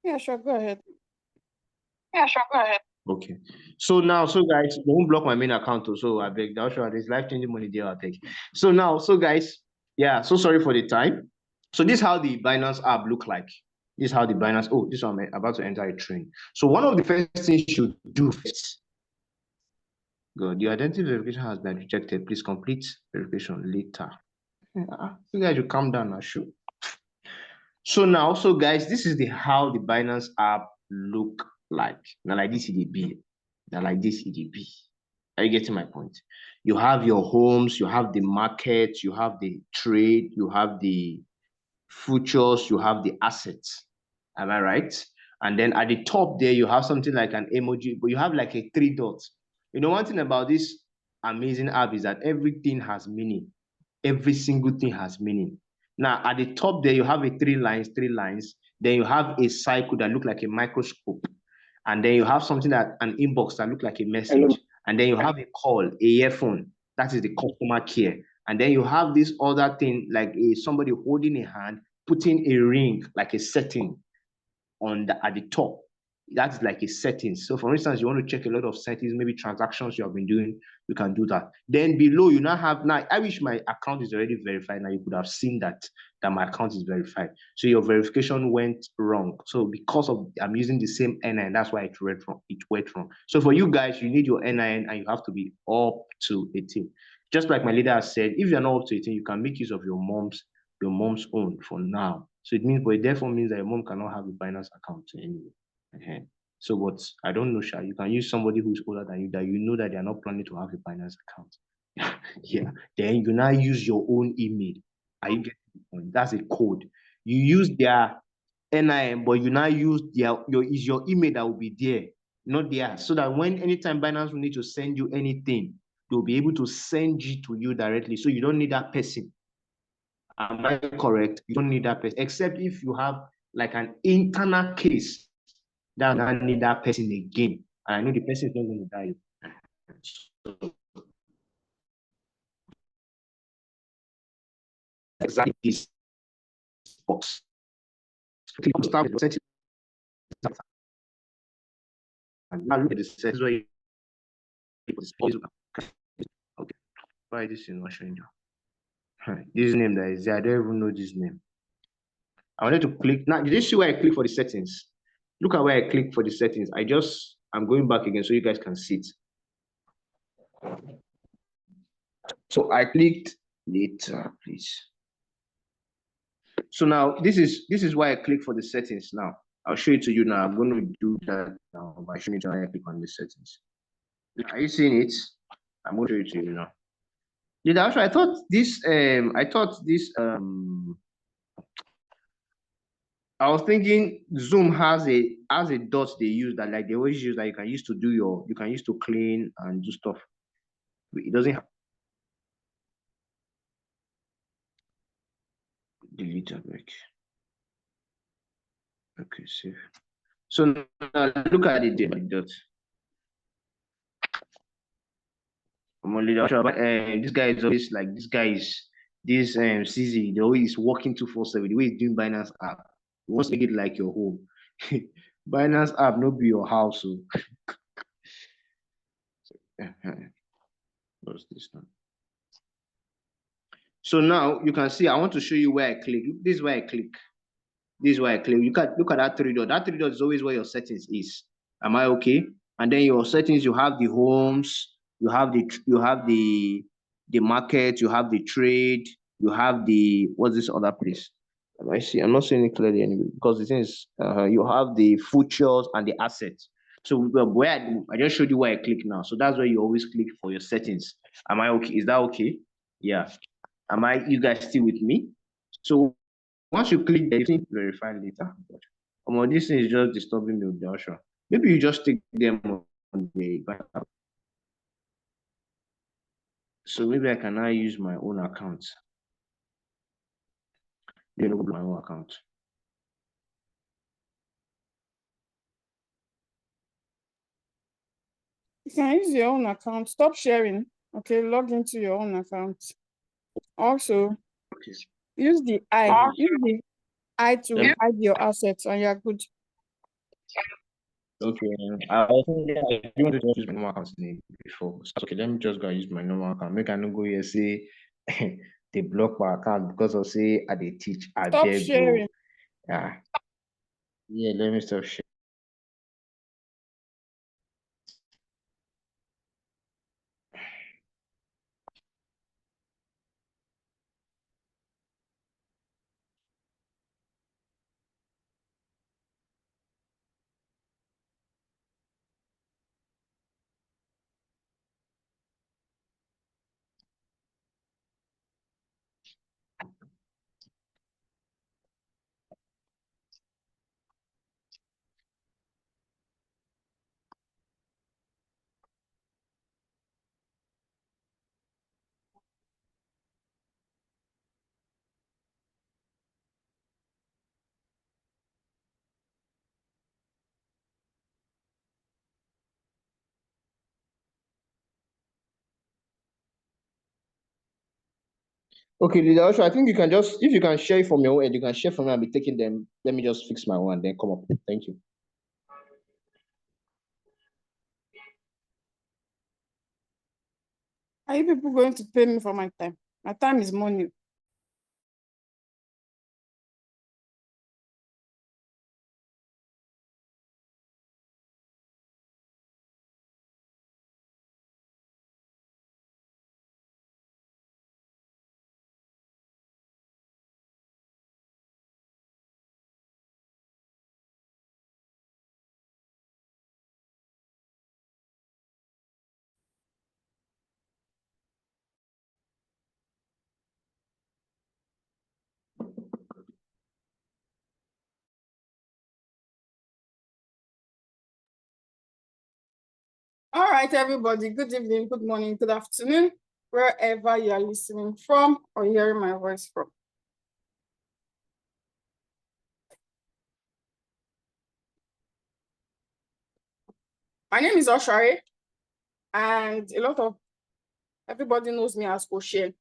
Yeah, sure. Go ahead. Yeah, sure. Go ahead. Okay. So now, guys, don't block my main account too. So I beg, there's life-changing money there. I take. So now, guys, yeah. So sorry for the time. So this is how the Binance app look like. This is how the Binance. Oh, this one I'm about to enter a train. So one of the first things you should do first. Good. Your identity verification has been rejected. Please complete verification later. You guys should calm down now. Sure. So now, guys, this is how the Binance app look like. Now like this EDB. Now like this EDB. Are you getting my point? You have your homes, you have the market, you have the trade, you have the futures, you have the assets. Am I right? And then at the top there, you have something like an emoji, but you have like a 3 dots. You know, one thing about this amazing app is that everything has meaning. Every single thing has meaning. Now, at the top there, you have a 3 lines. Then you have a cycle that look like a microscope. And then you have something that an inbox that look like a message. Hello. And then you have a call, a earphone. That is the customer care. And then you have this other thing like somebody holding a hand, putting a ring, like a setting at the top. That's like a setting. So for instance, you want to check a lot of settings, maybe transactions you have been doing, you can do that. Then below, you now have, I wish my account is already verified. Now you could have seen that my account is verified. So your verification went wrong. So because of, I'm using the same NIN, that's why it went wrong. So for you guys, you need your NIN and you have to be up to 18. Just like my leader has said, if you're not up to 18, you can make use of your mom's own for now. So it means, but it therefore means that your mom cannot have a Binance account anyway. So, but I don't know, Sha. You can use somebody who's older than you that you know that they are not planning to have a Binance account. Yeah. Then you now use your own email. Are you getting the point? That's a code. You use their NIN, but you now use your email that will be there, not there. So that when anytime Binance will need to send you anything, they'll be able to send it to you directly. So you don't need that person. Am I correct? You don't need that person, except if you have like an internal case that I need that person again. And I know the person is not going to die. So, exactly this box. And now look at the settings where you okay. Why this is not showing you? This name that is there, I don't even know this name. I wanted to click. Now, did you see where I click for the settings? Look at where I click for the settings. I'm going back again so you guys can see it. So I clicked later, please. So now this is why I click for the settings now. I'll show it to you now. I'm going to do that now by showing you how I click on the settings. Are you seeing it? I'm going to show it to you now. Yeah, actually, I thought this I was thinking Zoom has a dot they use that like they always use that you can use to clean and do stuff. It doesn't have delete a break. Okay, save. So now look at it like that. This guy is always like this CZ, the way he's working 247, the way he's doing Binance app. He wants to make it like your home. Binance app not be your house. So. What's this now? So now you can see I want to show you where I click. This is where I click. This is where I click. You can look at that 3 dot. That 3 dot is always where your settings is. Am I okay? And then your settings, you have the homes, you have the market, you have the trade, you have the what's this other place? I see. I'm not seeing it clearly anyway because the thing is, you have the futures and the assets. So where I just showed you where I click now. So that's where you always click for your settings. Am I okay? Is that okay? Yeah. You guys still with me? So once you click the thing, verify later. This thing is just disturbing me with the Joshua. Maybe you just take them on the backup. So maybe I can now use my own account. My own account. You can use your own account. Stop sharing. Okay, log into your own account. Also, use the I. Use the I to hide your assets, and you're good. Okay. I think I do want to use my normal account name before. So, okay, let me just go and use my normal account. Make I no go here say they block my account because of say I they teach. I Stop beg, bro. sharing. Yeah. Yeah, let me stop sharing. Okay, leader, also, I think you can just, if you can share it from your own end, you can share from me. I'll be taking them. Let me just fix my one, then come up. Thank you. Are you people going to pay me for my time? My time is money. All right, everybody. Good evening, good morning, good afternoon, wherever you are listening from or hearing my voice from. My name is 𝗪𝗪𝗧, and a lot of everybody knows me as 𝗕𝗶.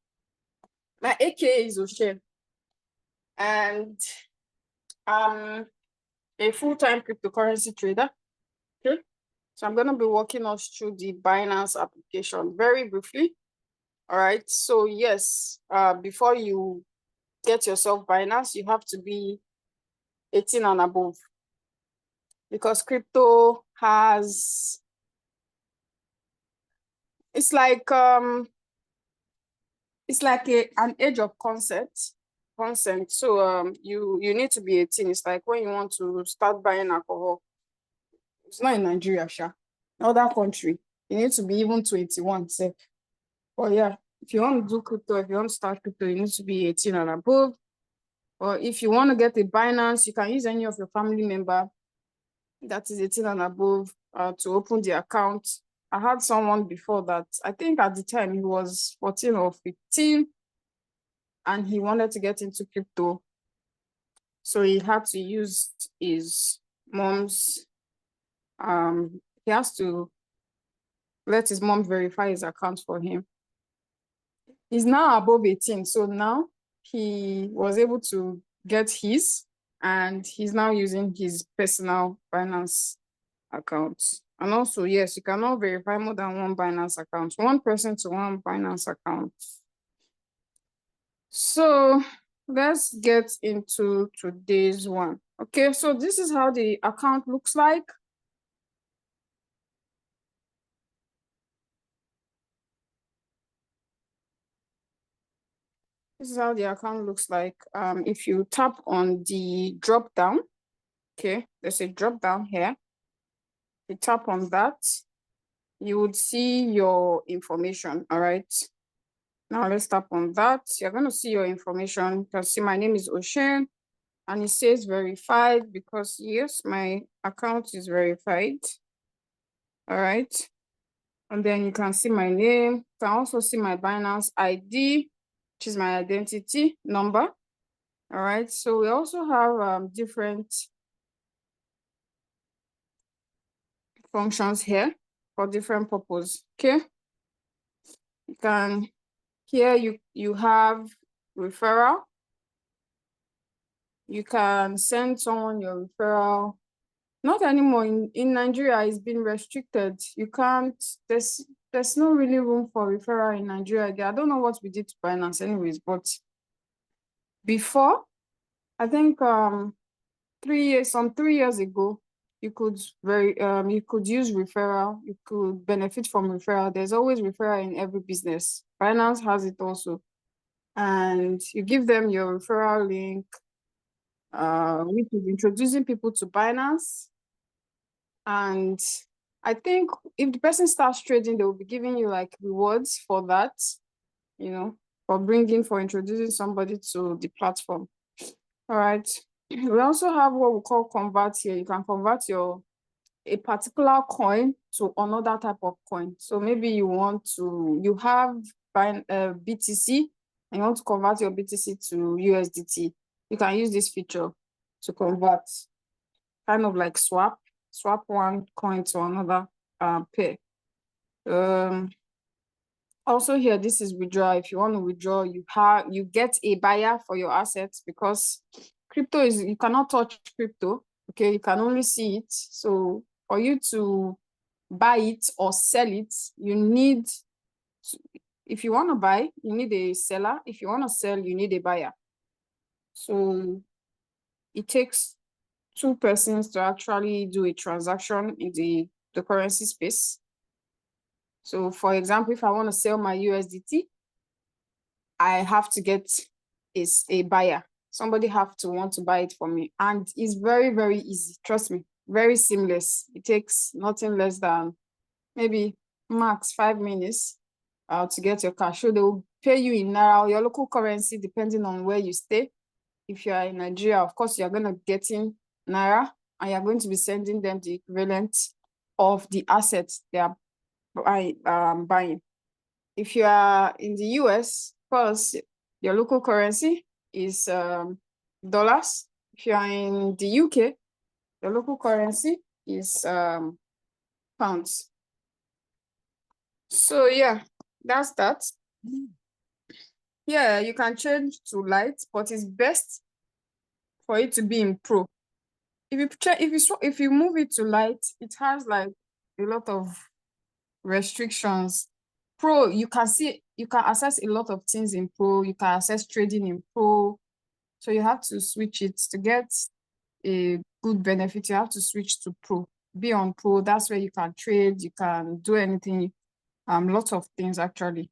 My AKA is 𝗕𝗶, and I'm a full-time cryptocurrency trader. Okay, so I'm going to be walking us through the Binance application very briefly. All right, so yes, before you get yourself Binance, you have to be 18 and above, because crypto has, it's like an age of consent. So you need to be 18. It's like when you want to start buying alcohol. It's not in Nigeria, sha. Other country, you need to be even 21. Say, oh yeah, if you want to do crypto, if you want to start crypto, you need to be 18 and above. Or if you want to get a Binance, you can use any of your family member that is 18 and above to open the account. I had someone before that, I think at the time he was 14 or 15, and he wanted to get into crypto. So he had to use his mom's, he has to let his mom verify his account for him. He's now above 18, so now he was able to get his, and he's now using his personal Binance account. And also, yes, you cannot verify more than one Binance account, one person to one Binance account. So let's get into today's one. Okay, so this is how the account looks like. This is how the account looks like. If you tap on the drop down, okay, there's a drop down here. You tap on that, you would see your information. All right. Now let's tap on that. You're going to see your information. You can see my name is 𝗪𝗪𝗧, and it says verified because yes, my account is verified. All right. And then you can see my name. You can also see my Binance ID, which is my identity number. All right. So we also have different functions here for different purposes. Okay. You can, here you have referral. You can send someone your referral. Not anymore. In Nigeria, it's been restricted. You can't, there's no really room for referral in Nigeria. I don't know what we did to Binance anyways, but before, I think 3 years ago, you could use referral, you could benefit from referral. There's always referral in every business. Binance has it also. And you give them your referral link, which is introducing people to Binance. And I think if the person starts trading, they will be giving you like rewards for that, you know, for introducing somebody to the platform. All right. We also have what we call convert here. You can convert a particular coin to another type of coin. So maybe you have BTC and you want to convert your BTC to USDT. You can use this feature to convert, kind of like swap one coin to another pair. Also here, this is withdraw. If you want to withdraw, you get a buyer for your assets, because crypto you cannot touch crypto. Okay, you can only see it. So for you to buy it or sell it, if you want to buy, you need a seller. If you want to sell, you need a buyer. So it takes 2 persons to actually do a transaction in the currency space. So for example, if I want to sell my USDT, I have to get a buyer. Somebody have to want to buy it for me. And it's very, very easy. Trust me, very seamless. It takes nothing less than maybe max 5 minutes to get your cash. So they will pay you in Naira, your local currency, depending on where you stay. If you are in Nigeria, of course, you're going to get in Naira, and you're going to be sending them the equivalent of the assets they are buying. If you are in the US, of course, your local currency is dollars. If you are in the UK, your local currency is pounds. So yeah, that's that. Yeah, you can change to light, but it's best for it to be in pro. If you move it to light, it has like a lot of restrictions. Pro, you can access a lot of things in pro. You can access trading in pro. So you have to switch it to get a good benefit. You have to switch to pro. Be on pro. That's where you can trade. You can do anything. Lots of things actually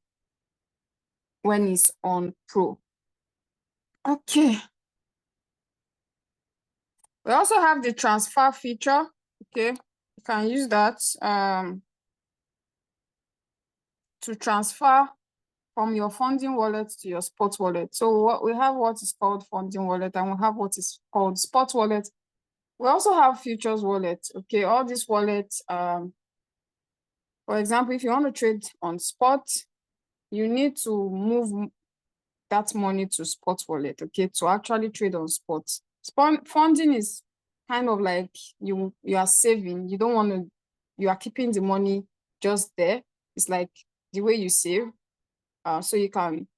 when it's on pro. Okay. We also have the transfer feature. Okay, you can use that to transfer from your funding wallet to your spot wallet. So we have what is called funding wallet, and we have what is called spot wallet. We also have futures wallet. Okay, all these wallets, for example, if you want to trade on spot, you need to move that money to spot wallet, okay, to actually trade on spot. Funding is kind of like you are saving. You don't want to, you are keeping the money just there. It's like the way you save. So you can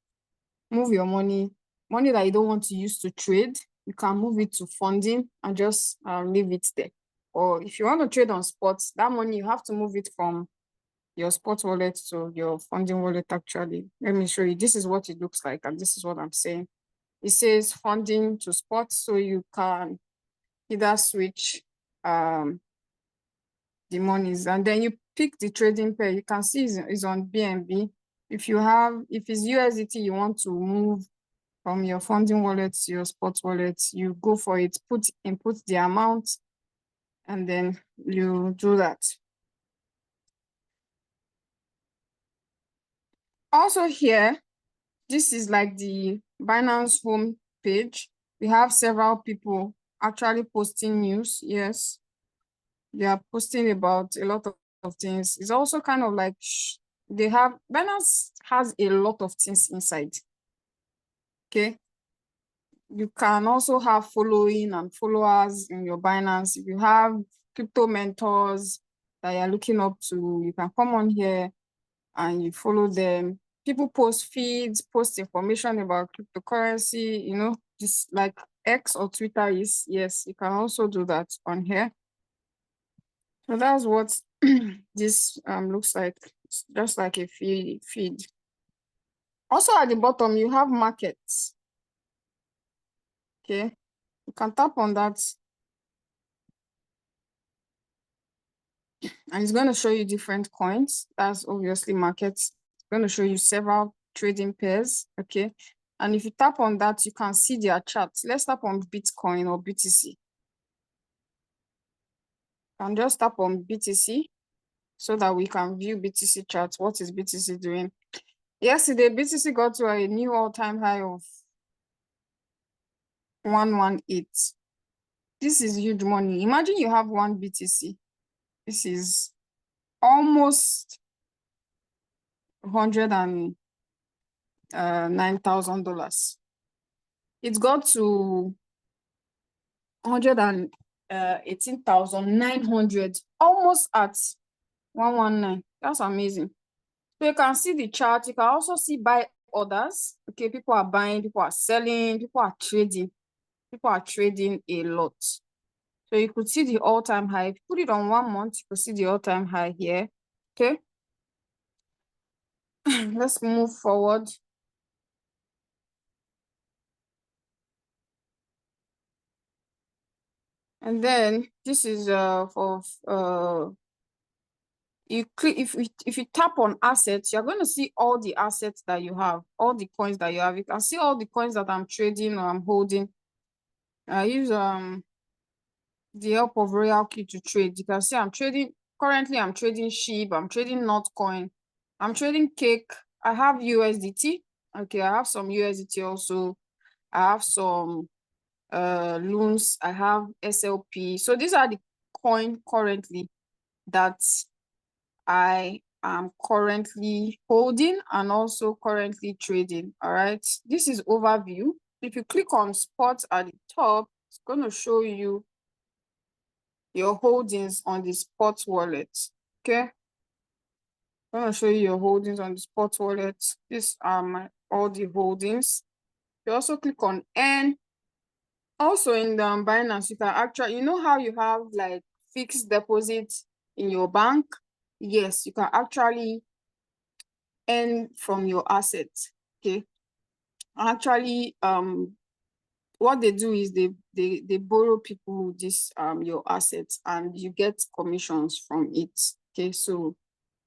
move your money that you don't want to use to trade. You can move it to funding and just leave it there. Or if you want to trade on spot, that money, you have to move it from your spot wallet to your funding wallet actually. Let me show you. This is what it looks like, and this is what I'm saying. It says funding to spot, so you can either switch the monies, and then you pick the trading pair. You can see it's on BNB. If it's USDT, you want to move from your funding wallet to your spot wallet, you go for it, input the amount, and then you do that. Also here, this is like the Binance home page. We have several people actually posting news. Yes, they are posting about a lot of things. It's also kind of like Binance has a lot of things inside. Okay. You can also have following and followers in your Binance. If you have crypto mentors that you're looking up to, you can come on here and you follow them. People post feeds, post information about cryptocurrency, you know, just like X or Twitter is. Yes, you can also do that on here. So that's what this looks like. It's just like a feed. Also at the bottom, you have markets. Okay, you can tap on that. And it's going to show you different coins. That's obviously markets. It's going to show you several trading pairs. Okay. And if you tap on that, you can see their charts. Let's tap on Bitcoin or BTC. And just tap on BTC so that we can view BTC charts. What is BTC doing? Yesterday, BTC got to a new all-time high of 118. This is huge money. Imagine you have one BTC. This is almost $109,000. It got to 118,900, almost at 119. That's amazing. So you can see the chart. You can also see buy orders. Okay, people are buying, people are selling, people are trading. People are trading a lot. So you could see the all-time high. If you put it on 1 month, you could see the all-time high here. Okay. Let's move forward. And then this is for you click if you tap on assets, you're going to see all the assets that you have, all the coins that you have. You can see all the coins that I'm trading or I'm holding. I use the help of 𝗕𝗏𝗳 to trade. You can see I'm trading currently. I'm trading SHIB. I'm trading 𝗕𝗏𝗳. I'm trading cake. I have USDT. Okay, I have some USDT also. I have some loans. I have SLP. So these are the coin currently that I am currently holding and also currently trading. All right, this is overview. If you click on spot at the top, it's going to show you your holdings on the spot wallet. Okay, I'm going to show you your holdings on the spot wallet. These are all the holdings. You also click on N. Also in the Binance, you can actually, you know how you have like fixed deposit in your bank? Yes, you can actually earn from your assets. Okay. Actually, what they do is they borrow people this your assets and you get commissions from it. Okay, so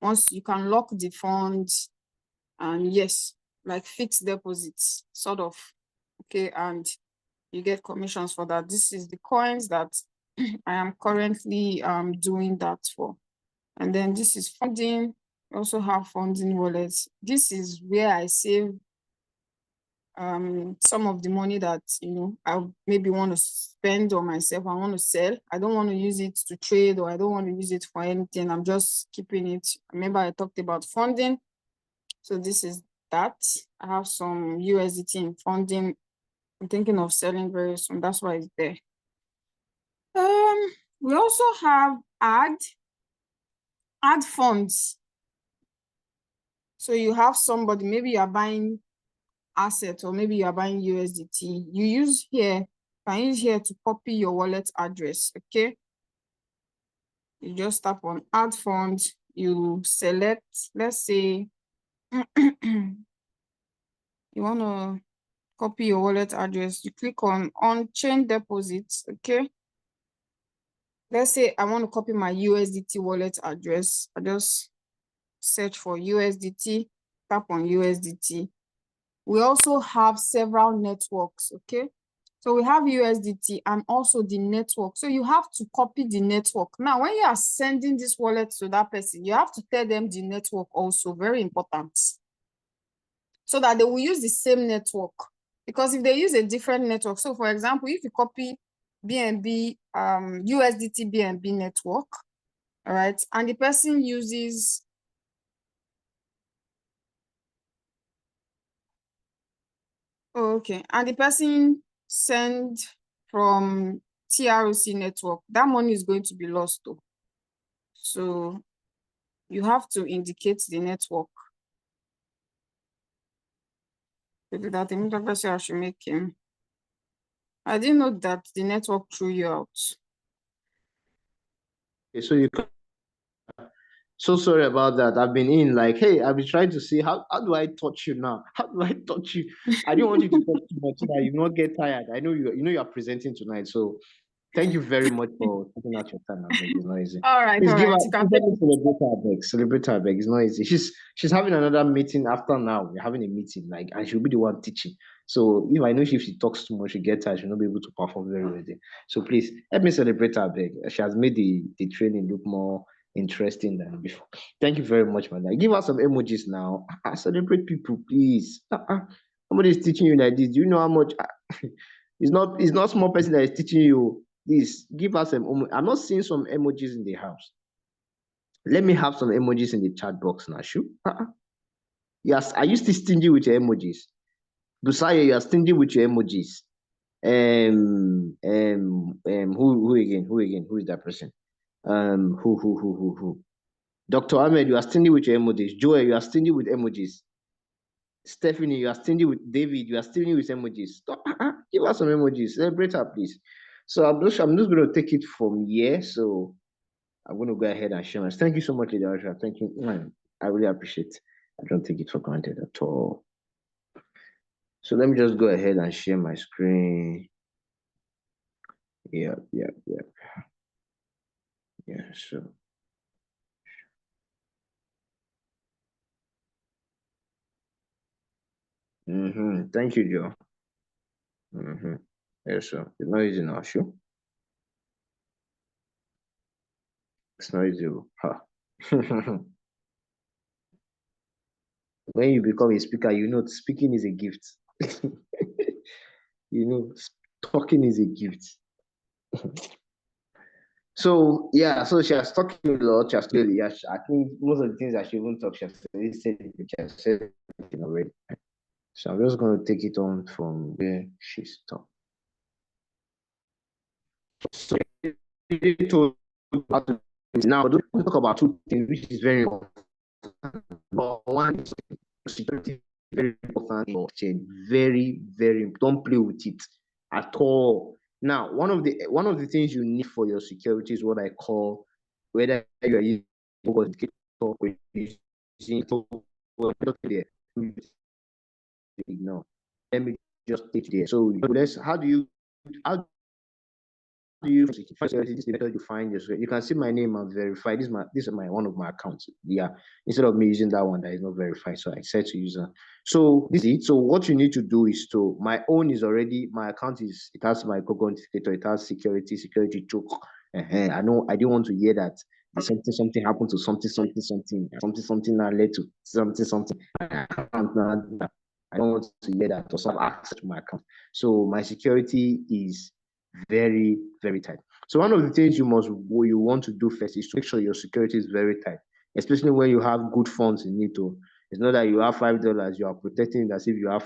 once you can lock the funds and yes, like fixed deposits, sort of. Okay, and you get commissions for that. This is the coins that I am currently doing that for. And then this is funding. We also have funding wallets. This is where I save some of the money that I maybe want to spend on myself. I want to sell. I don't want to use it to trade or I don't want to use it for anything. I'm just keeping it. Remember I talked about funding. So this is that. I have some USDT in funding. I'm thinking of selling very soon. That's why it's there. We also have add funds. So you have somebody, maybe you are buying asset or maybe you are buying USDT. You use here, can use here to copy your wallet address. Okay. You just tap on add funds. You select, let's say, you want to copy your wallet address. You click on chain deposits. Okay. Let's say I want to copy my USDT wallet address. I just search for USDT, tap on USDT. We also have several networks, okay? So we have USDT and also the network. So you have to copy the network. Now, when you are sending this wallet to that person, you have to tell them the network also, very important. So that they will use the same network. Because if they use a different network, so for example, if you copy BNB, USDT BNB network, all right, and the person uses okay, and the person send from TRC network, that money is going to be lost too. So you have to indicate the network. Maybe that the I should make him. I didn't know that the network threw you out. So you can, so sorry about that. I've been in like, hey, I've been trying to see how do I touch you now? How do I touch you? I don't want you to talk too much so that you not get tired. I know you are presenting tonight, so thank you very much for taking out your time. I beg, it's not easy. All right, Please all give her, right. You can let me celebrate her, I beg. Celebrate her, I beg. It's not easy. She's having another meeting after now. We're having a meeting, like, and she'll be the one teaching. So if I know if she talks too much, she gets tired, she'll not be able to perform very well. So please help me celebrate her, I beg. She has made the training look more interesting than before. Thank you very much, madam. Give us some emojis now. Celebrate people, please. Somebody is teaching you like this. Do you know how much? It's not small person that is teaching you. Please give us some. I'm not seeing some emojis in the house. Let me have some emojis in the chat box now. Sure. Yes, are you still stingy with your emojis? Busaya, you are stingy with your emojis. Who again? Who again? Who is that person? Who? Dr. Ahmed, you are stingy with your emojis. Joel, you are stingy with emojis. Stephanie, you are stingy with David, you are stingy with emojis. Stop. Give us some emojis. Celebrate her, please. So I'm just going to take it from here. So I'm going to go ahead and share my. Thank you so much, Lady Aisha. Thank you. I really appreciate it. I don't take it for granted at all. So let me just go ahead and share my screen. Yeah. So. Thank you, Joe. Yes, sir. It's not easy now, sure. It's not easy. Huh. When you become a speaker, you know speaking is a gift. You know, talking is a gift. So yeah, so she has talked a lot. She has clearly, yeah, I think most of the things that she even talked, she has said it already. So I'm just going to take it on from where she stopped. So now we'll talk about two things, which is very important. But one is security, very important. Very, very, don't play with it at all. Now, one of the things you need for your security is what I call, whether you are using no. Let me just take there. So how do you find security? This is the method you find yourself. You can see my name and verify. This is my one of my accounts. Yeah. Instead of me using that one that is not verified. So I said to user. So this is it. So what you need to do is my own is already my account it has my Google indicator, it has security choke. I know I didn't want to hear that something happened to something that led to something. I don't want to hear that or some access to my account. So my security is very, very tight. So one of the things you want to do first is to make sure your security is very tight, especially when you have good funds in it. It's not that you have $5, you are protecting it as if you have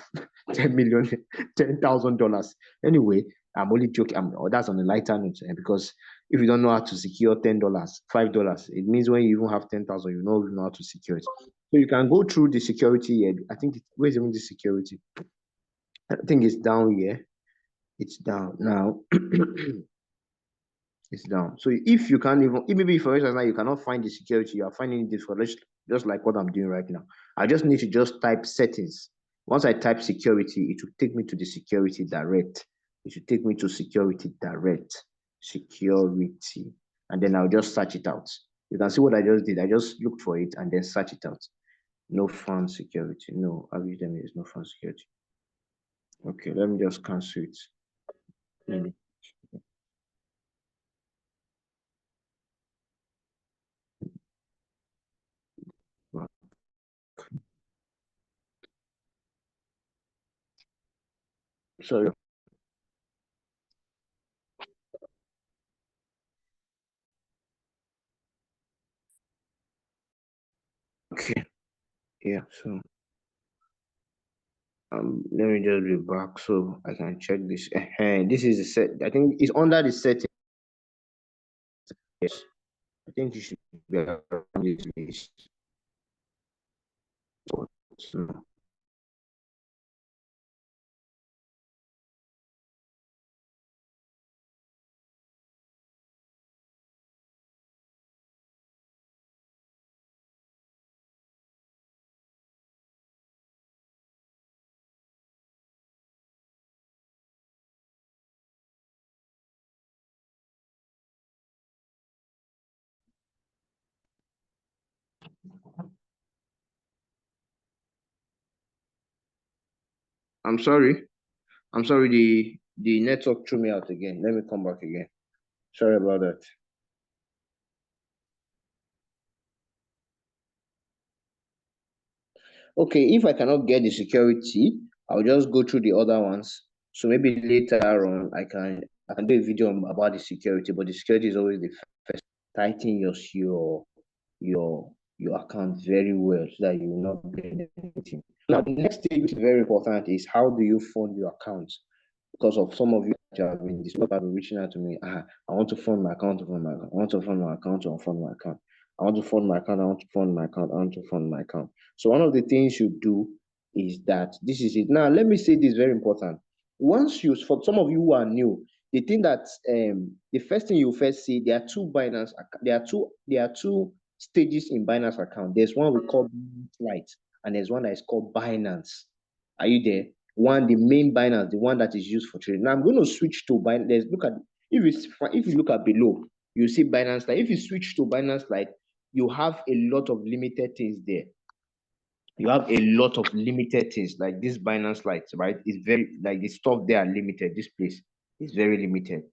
10 million, $10,000. Anyway, I'm only joking. That's on a lighter note, because if you don't know how to secure $10, $5, it means when you even have 10,000, you don't know how to secure it. So you can go through the security. I think where's even the security? I think it's down here. It's down now. It's down. So if you can't maybe for instance now you cannot find the security, you are finding this for just like what I'm doing right now. I just need to just type settings. Once I type security, it will take me to the security direct. It should take me to security direct. Security. And then I'll just search it out. You can see what I just did. I just looked for it and then search it out. No fund security. No, there is no fund security. Okay, let me just cancel it. Sorry. Okay. Yeah. So let me just be back so I can check this. This is the set. I think it's under the setting. Yes. I think you should be around this list. So, I'm sorry. I'm sorry. The network threw me out again. Let me come back again. Sorry about that. Okay, if I cannot get the security, I'll just go through the other ones. So maybe later on, I can do a video about the security, but the security is always the first. Tighten your account very well so that you will not get anything. Now, the next thing which is very important is how do you fund your account? Because of some of you that have been reaching out to me, I want to fund my account, I want to fund my account, I want to fund my account. I want to fund my account, I want to fund my account, I want to fund my account. So one of the things you do is that this is it. Now, let me say this very important. Once you, for some of you who are new, the thing that the first thing you first see, there are two stages in Binance account. There's one we call Lite, and there's one that is called Binance. Are you there? One, the main Binance, the one that is used for trading. Now I'm going to switch to Binance. Let's look at if you look at below, you see Binance Lite. If you switch to Binance Lite, you have a lot of limited things there. You have a lot of limited things like this Binance Lite, right? It's very like the stuff there are limited. This place is very limited.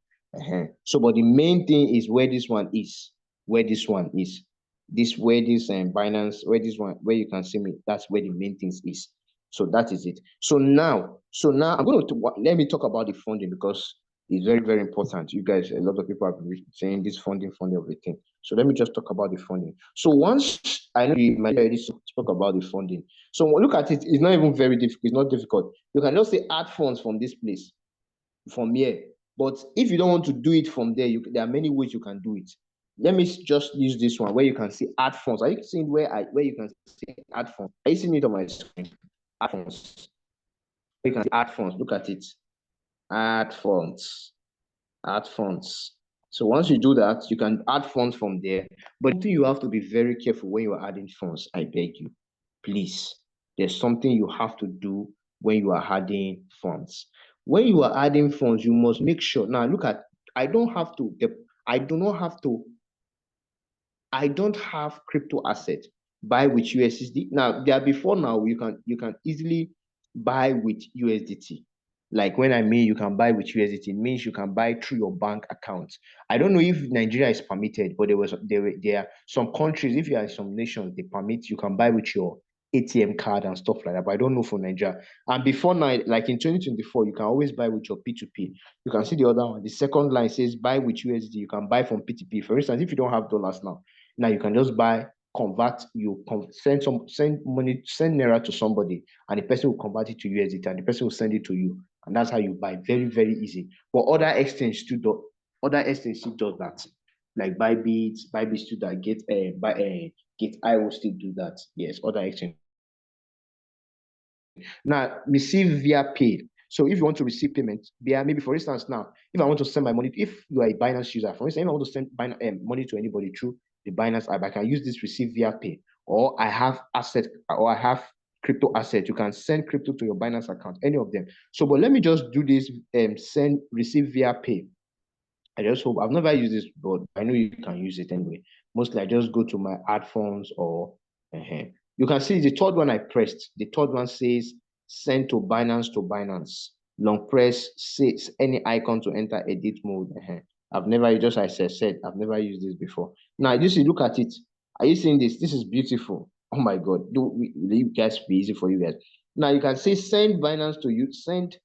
So, but the main thing is where this one is. Where this one is. This where this Binance, where this one, where you can see me. That's where the main things is. So that is it. So now I'm going to let me talk about the funding because it's very, very important. You guys, a lot of people have been saying this funding of the thing. So let me just talk about the funding. So once I know you might already spoke about the funding. So look at it, it's not even very difficult, it's not difficult. You can just say add funds from this place, from here. But if you don't want to do it from there, there are many ways you can do it. Let me just use this one where you can see add funds. Are you seeing where you can see add funds? Are you seeing it on my screen? Add funds. You can see add funds. Look at it. Add funds. Add funds. So once you do that, you can add funds from there. But you have to be very careful when you are adding funds. I beg you, please. There's something you have to do when you are adding funds. When you are adding funds, you must make sure. Now look at. I don't have crypto asset buy with USD. Now before now you can easily buy with USDT. Like when I mean you can buy with USDT, it means you can buy through your bank account. I don't know if Nigeria is permitted, but there are some countries, if you are in some nations, they permit you can buy with your ATM card and stuff like that. But I don't know for Nigeria. And before now, like in 2024, you can always buy with your P2P. You can see the other one. The second line says buy with USD. You can buy from P2P. For instance, if you don't have dollars now you can just buy, convert, send money, send Naira to somebody, and the person will convert it to USDT, and the person will send it to you. And that's how you buy. Very, very easy. But other exchange still do that. Like Bybit still that, Get I will still do that. Yes, other exchange. Now, receive via pay. So if you want to receive payment via, maybe for instance now, if I want to send my money, if you are a Binance user, for instance, if I want to send money to anybody through the Binance app, I can use this receive via pay. Or I have crypto asset. You can send crypto to your Binance account, any of them. So, but let me just do this receive via pay. I just hope I've never used this, but I know you can use it anyway. Mostly I just go to my add funds or you can see the third one I pressed. The third one says send to Binance. Long press says any icon to enter edit mode. I've never, just as I said, I've never used this before. Now, look at it. Are you seeing this? This is beautiful. Oh my God. Will you guys be easy for you guys? Now you can say send Binance to you, send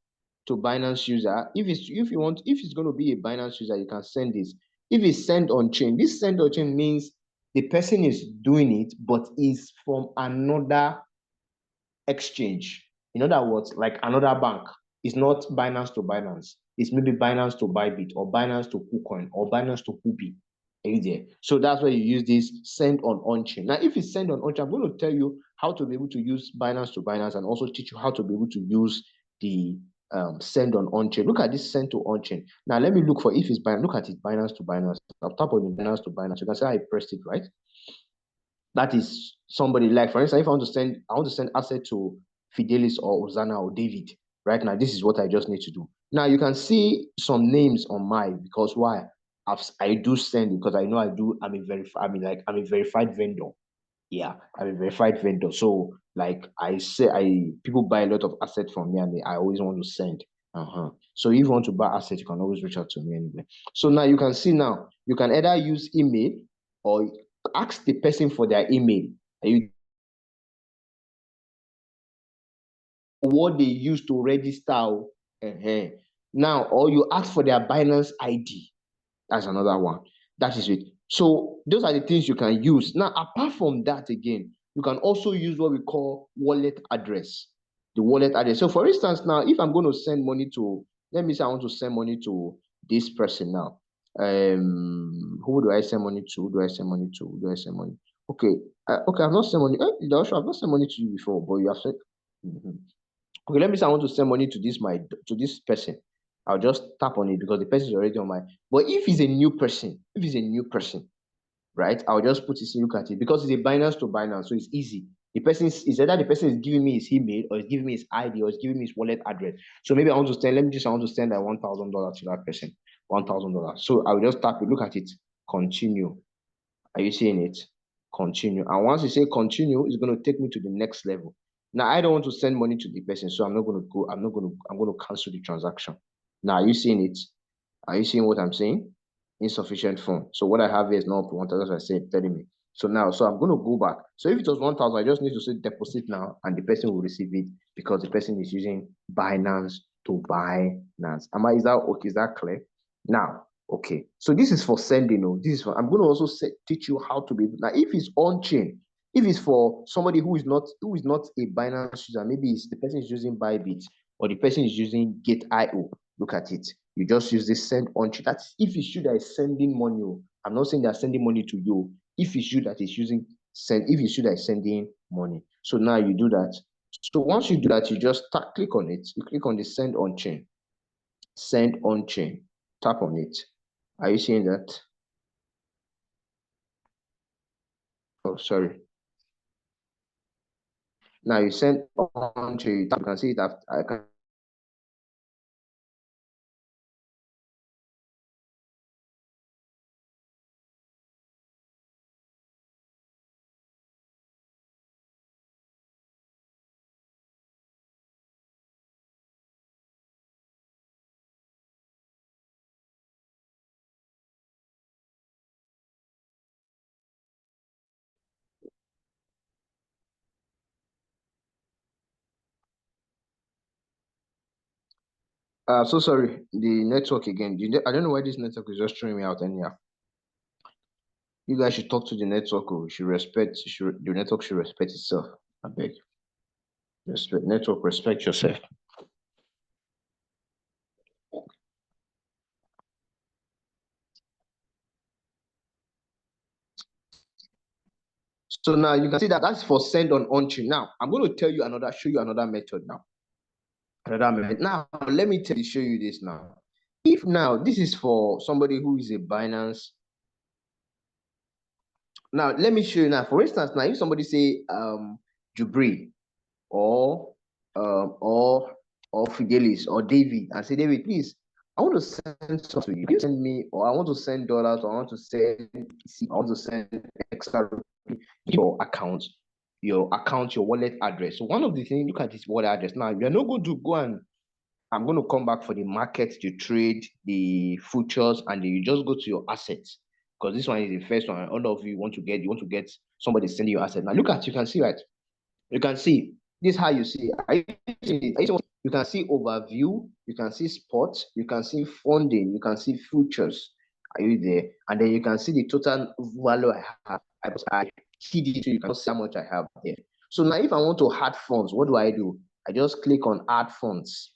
to Binance user. If it's going to be a Binance user, you can send this. If it's send on chain, this send on chain means the person is doing it, but is from another exchange. In other words, like another bank. It's not Binance to Binance. It's maybe Binance to Bybit or Binance to KuCoin or Binance to Huobi. Are you there? So that's why you use this send on chain. Now, if it's send on chain, I'm going to tell you how to be able to use Binance to Binance and also teach you how to be able to use the send on chain. Look at this send to on chain. Now let me look for if it's Binance. Look at it, Binance to Binance. I'll tap on the Binance to Binance. You can see I pressed it, right? That is somebody, like for instance, if I want to send asset to Fidelis or Ozana or David. Right now, this is what I just need to do. Now you can see some names on mine because why? I do send it because I know I'm a verified vendor. Yeah, I'm a verified vendor. So like people buy a lot of assets from me and I always want to send. So if you want to buy assets, you can always reach out to me anyway. So now you can see now, you can either use email or ask the person for their email. What they use to register. Now, or you ask for their Binance ID. That's another one. That is it. So those are the things you can use. Now, apart from that, again, you can also use what we call wallet address. The wallet address. So for instance, now, if I'm going to send money to, let me say I want to send money to this person now. Who do I send money to? Who do I send money to? Who do I send money? Okay. Okay, I've not sent money. I've not sent money to you before, but you have sent. Okay, let me say I want to send money to this person. I'll just tap on it because the person is already on my. But if it's a new person, right? I'll just put his look at it because it's a Binance to Binance, so it's easy. The person is either the person is giving me his email or is giving me his ID or is giving me his wallet address. So maybe I want to send. I want to send $1,000 to that person. $1,000. So I will just tap it, look at it, continue. Are you seeing it? Continue. And once you say continue, it's going to take me to the next level. Now, I don't want to send money to the person, so I'm going to cancel the transaction. Now, are you seeing it? Are you seeing what I'm saying? Insufficient funds. So what I have here is not 1,000, as I said, telling me. So now, I'm going to go back. So if it was 1,000, I just need to say deposit now, and the person will receive it because the person is using Binance to Binance. Is that okay? Is that clear? Now, okay. So this is for sending. I'm going to also teach you how to be. Now, if it's on chain, if it's for somebody who is not a Binance user, maybe the person is using Bybit or the person is using Gate.io. Look at it. You just use this send on chain. That's if it's you that is sending money. I'm not saying they're sending money to you. If it's you that is using send, if it's you that is sending money. So now you do that. So once you do that, you just click on it. You click on the send on chain. Send on chain. Tap on it. Are you seeing that? Oh, sorry. Now you send on chain. You can see it after. I can. So sorry, the network again. I don't know why this network is just throwing me out anyhow. You guys should talk to the network. The network should respect itself. I beg. Respect yourself. So now you can see that that's for send on chain. Now I'm going to show you another method now. Now let me show you this now. If now this is for somebody who is a Binance. Now let me show you now. For instance, now if somebody say 𝗔𝗲 or Fidelis or David and say, David, please, I want to send something to you. You send me, or I want to send dollars, or I want to send extra your account, your wallet address. So one of the things, look at this wallet address. Now you're not going to go and I'm going to come back for the market, the trade, the futures, and then you just go to your assets. Because this one is the first one. All of you want to get somebody sending you asset. Now look at, you can see, right? You can see this is how you see. You can see overview, you can see spot, you can see funding, you can see futures. Are you there? And then you can see the total value I have. I see this, you can see how much I have there. So now if I want to add funds, what do? I just click on add funds.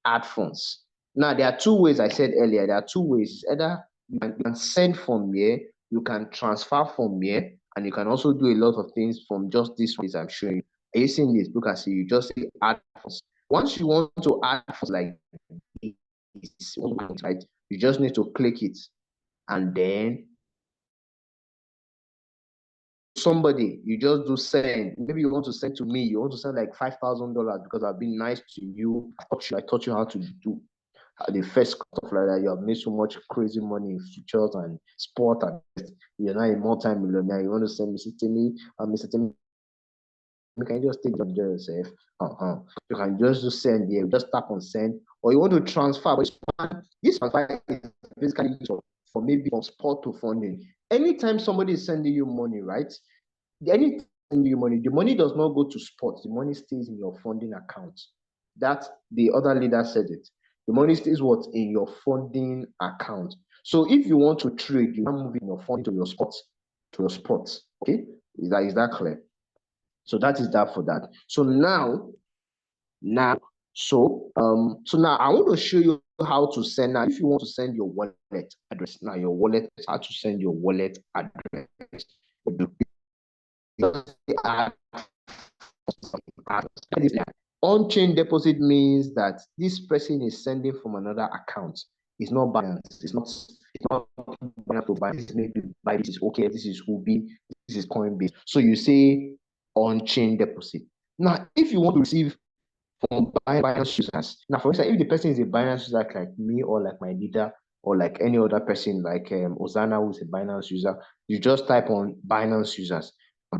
Add funds. Now there are two ways. I said earlier, there are two ways. Either you can send from here, you can transfer from here, and you can also do a lot of things from just this ways I'm showing you. Are you seeing this? Look, you just say add funds. Once you want to add funds like this, right, you just need to click it, and then somebody, you just do send. Maybe you want to send to me, you want to send like $5,000 because I've been nice to you. I taught you how to do the first stuff like that, you have made so much crazy money in futures and sport, and you're now a multi-millionaire. You want to send Mr. Timmy, you can just take it on yourself. You can just send here, just tap on send, or you want to transfer. But this transfer is basically for maybe from sport to funding. Anytime somebody is sending you money, right? Anytime sending you money, the money does not go to sports. The money stays in your funding account. That the other leader said it. The money stays what in your funding account. So if you want to trade, you are moving your funding to your sports. Okay, is that clear? So that is that for that. So now I want to show you how to send. Now, if you want to send your wallet address, now your wallet, how to send your wallet address. On-chain deposit means that this person is sending from another account. It's not Binance. It's not Binance to Binance. Maybe Binance is okay. This is Huobi. This is Coinbase. So you say on-chain deposit. Now, if you want to receive from Binance users, now for instance, if the person is a Binance user like me or like my leader or like any other person like Ozana, who's a Binance user, you just type on Binance users.